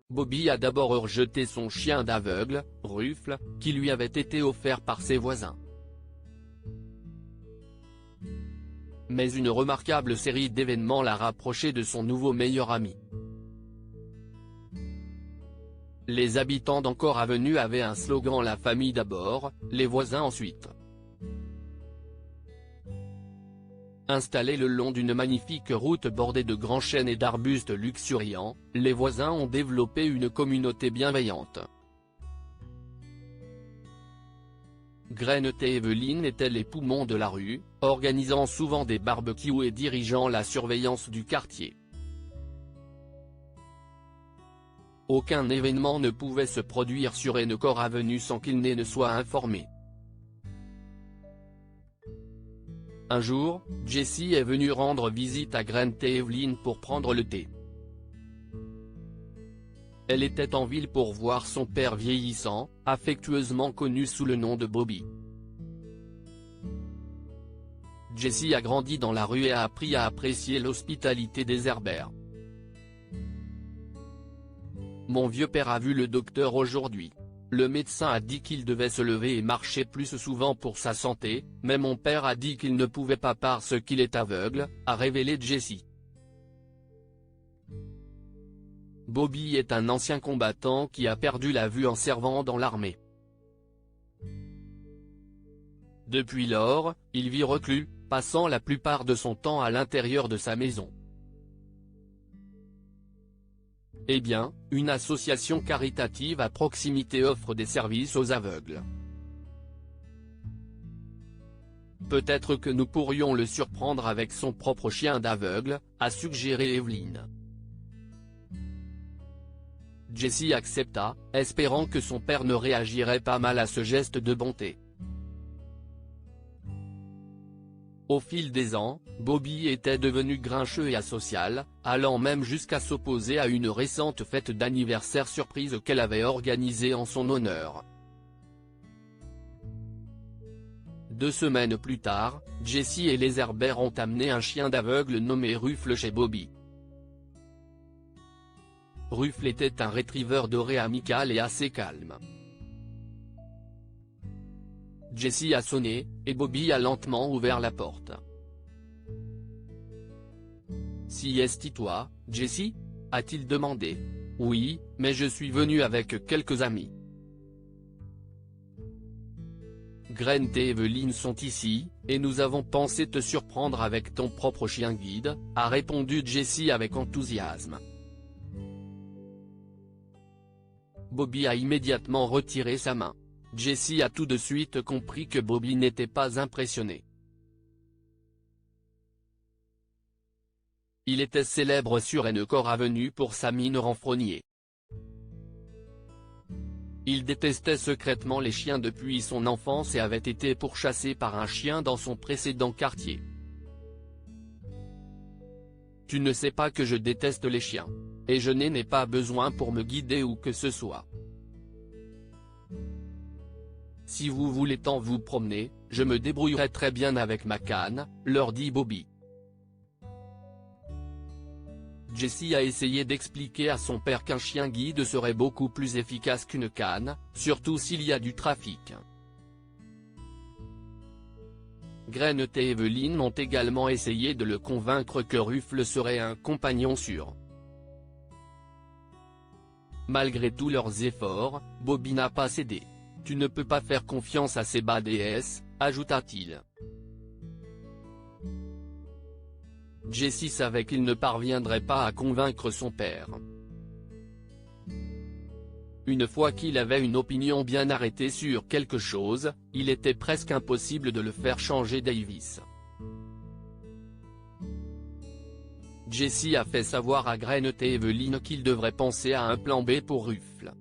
Bobby a d'abord rejeté son chien d'aveugle, Ruffle, qui lui avait été offert par ses voisins. Mais une remarquable série d'événements l'a rapproché de son nouveau meilleur ami. Les habitants d'Encore Avenue avaient un slogan: la famille d'abord, les voisins ensuite. Installés le long d'une magnifique route bordée de grands chênes et d'arbustes luxuriants, les voisins ont développé une communauté bienveillante. Grant et Evelyn étaient les poumons de la rue, organisant souvent des barbecues et dirigeant la surveillance du quartier. Aucun événement ne pouvait se produire sur Encore Avenue sans qu'il ne soit informé. Un jour, Jessie est venue rendre visite à Grant et Evelyn pour prendre le thé. Elle était en ville pour voir son père vieillissant, affectueusement connu sous le nom de Bobby. Jessie a grandi dans la rue et a appris à apprécier l'hospitalité des Herbert. Mon vieux père a vu le docteur aujourd'hui. Le médecin a dit qu'il devait se lever et marcher plus souvent pour sa santé, mais mon père a dit qu'il ne pouvait pas parce qu'il est aveugle, a révélé Jessie. Bobby est un ancien combattant qui a perdu la vue en servant dans l'armée. Depuis lors, il vit reclus, passant la plupart de son temps à l'intérieur de sa maison. Eh bien, une association caritative à proximité offre des services aux aveugles. Peut-être que nous pourrions le surprendre avec son propre chien d'aveugle, a suggéré Evelyn. Jessie accepta, espérant que son père ne réagirait pas mal à ce geste de bonté. Au fil des ans, Bobby était devenu grincheux et asocial, allant même jusqu'à s'opposer à une récente fête d'anniversaire surprise qu'elle avait organisée en son honneur. 2 semaines plus tard, Jessie et les Herbert ont amené un chien d'aveugle nommé Ruffle chez Bobby. Ruffle était un retriever doré amical et assez calme. Jessie a sonné, et Bobby a lentement ouvert la porte. « Si est-ce toi, Jessie ?» a-t-il demandé. « Oui, mais je suis venu avec quelques amis. Grant et Evelyn sont ici, et nous avons pensé te surprendre avec ton propre chien guide, » a répondu Jessie avec enthousiasme. Bobby a immédiatement retiré sa main. Jessie a tout de suite compris que Bobby n'était pas impressionné. Il était célèbre sur Encore Avenue pour sa mine renfrognée. Il détestait secrètement les chiens depuis son enfance et avait été pourchassé par un chien dans son précédent quartier. « Tu ne sais pas que je déteste les chiens. Et je n'en ai pas besoin pour me guider ou que ce soit. Si vous voulez tant vous promener, je me débrouillerai très bien avec ma canne, » leur dit Bobby. Jessie a essayé d'expliquer à son père qu'un chien guide serait beaucoup plus efficace qu'une canne, surtout s'il y a du trafic. Grant et Evelyn ont également essayé de le convaincre que Ruffle serait un compagnon sûr. Malgré tous leurs efforts, Bobby n'a pas cédé. « Tu ne peux pas faire confiance à ces bas DS », ajouta-t-il. Jessie savait qu'il ne parviendrait pas à convaincre son père. Une fois qu'il avait une opinion bien arrêtée sur quelque chose, il était presque impossible de le faire changer d'avis. Jessie a fait savoir à Grant et Evelyn qu'il devrait penser à un plan B pour Ruffle.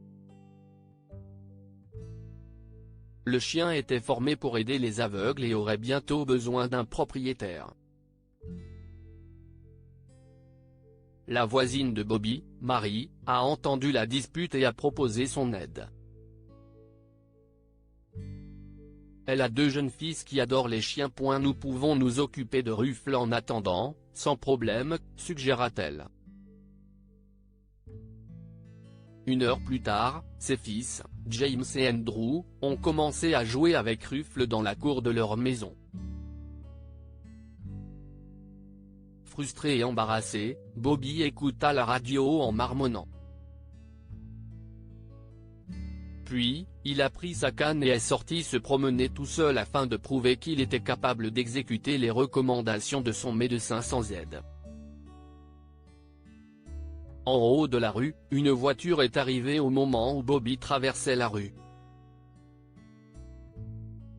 Le chien était formé pour aider les aveugles et aurait bientôt besoin d'un propriétaire. La voisine de Bobby, Marie, a entendu la dispute et a proposé son aide. Elle a 2 jeunes fils qui adorent les chiens. Nous pouvons nous occuper de Ruffle en attendant, sans problème, suggéra-t-elle. 1 heure plus tard, ses fils, James et Andrew, ont commencé à jouer avec Ruffles dans la cour de leur maison. Frustré et embarrassé, Bobby écouta la radio en marmonnant. Puis, il a pris sa canne et est sorti se promener tout seul afin de prouver qu'il était capable d'exécuter les recommandations de son médecin sans aide. En haut de la rue, une voiture est arrivée au moment où Bobby traversait la rue.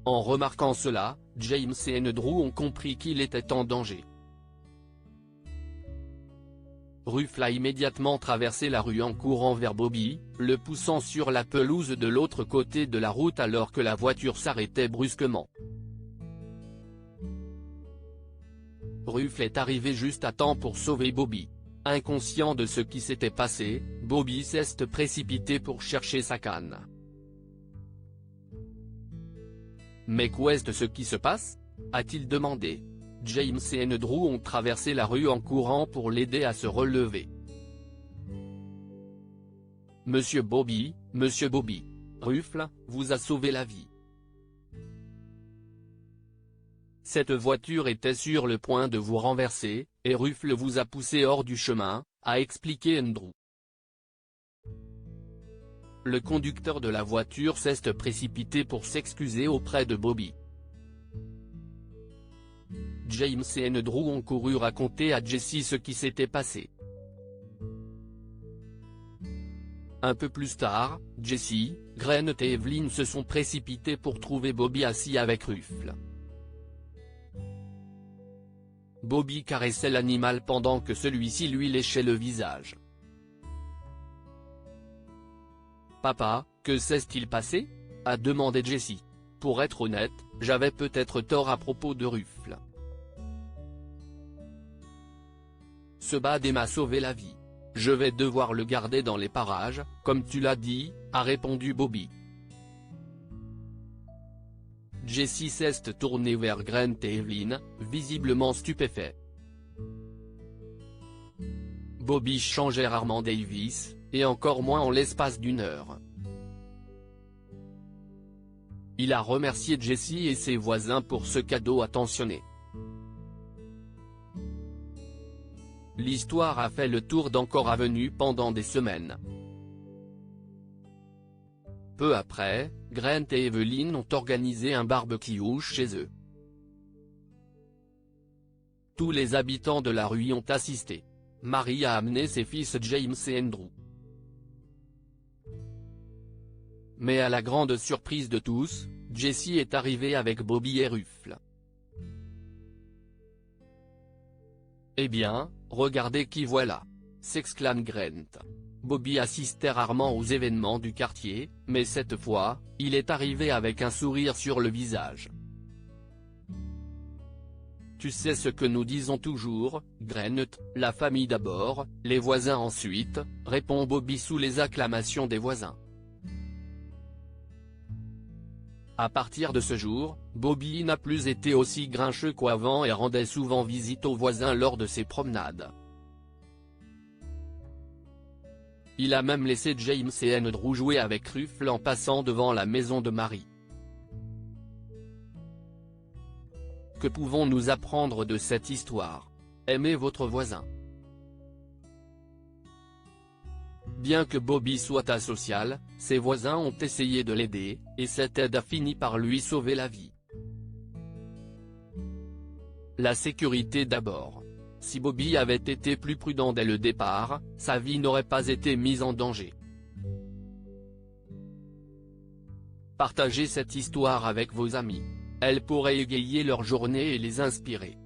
En remarquant cela, James et Andrew ont compris qu'il était en danger. Ruffles a immédiatement traversé la rue en courant vers Bobby, le poussant sur la pelouse de l'autre côté de la route alors que la voiture s'arrêtait brusquement. Ruffles est arrivé juste à temps pour sauver Bobby. Inconscient de ce qui s'était passé, Bobby s'est précipité pour chercher sa canne. Mais qu'est ce qui se passe ? A-t-il demandé. James et Andrew ont traversé la rue en courant pour l'aider à se relever. Monsieur Bobby, Ruffles vous a sauvé la vie. Cette voiture était sur le point de vous renverser, et Ruffles vous a poussé hors du chemin, a expliqué Andrew. Le conducteur de la voiture s'est précipité pour s'excuser auprès de Bobby. James et Andrew ont couru raconter à Jesse ce qui s'était passé. Un peu plus tard, Jesse, Grant et Evelyn se sont précipités pour trouver Bobby assis avec Ruffles. Bobby caressait l'animal pendant que celui-ci lui léchait le visage. « Papa, que s'est-il passé ?» a demandé Jesse. « Pour être honnête, j'avais peut-être tort à propos de Ruffles. Ce bad m'a sauvé la vie. Je vais devoir le garder dans les parages, comme tu l'as dit, » a répondu Bobby. Jesse s'est tourné vers Grant et Evelyn, visiblement stupéfait. Bobby changeait rarement Davis, et encore moins en l'espace d'1 heure. Il a remercié Jesse et ses voisins pour ce cadeau attentionné. L'histoire a fait le tour d'Encore Avenue pendant des semaines. Peu après, Grant et Evelyn ont organisé un barbecue chez eux. Tous les habitants de la rue y ont assisté. Marie a amené ses fils James et Andrew. Mais à la grande surprise de tous, Jesse est arrivé avec Bobby et Ruffles. « Eh bien, regardez qui voilà !» s'exclame Grant. Bobby assistait rarement aux événements du quartier, mais cette fois, il est arrivé avec un sourire sur le visage. « Tu sais ce que nous disons toujours, Grant, la famille d'abord, les voisins ensuite », répond Bobby sous les acclamations des voisins. À partir de ce jour, Bobby n'a plus été aussi grincheux qu'avant et rendait souvent visite aux voisins lors de ses promenades. Il a même laissé James et Andrew jouer avec Ruffles en passant devant la maison de Marie. Que pouvons-nous apprendre de cette histoire ? Aimez votre voisin. Bien que Bobby soit asocial, ses voisins ont essayé de l'aider, et cette aide a fini par lui sauver la vie. La sécurité d'abord. Si Bobby avait été plus prudent dès le départ, sa vie n'aurait pas été mise en danger. Partagez cette histoire avec vos amis. Elle pourrait égayer leur journée et les inspirer.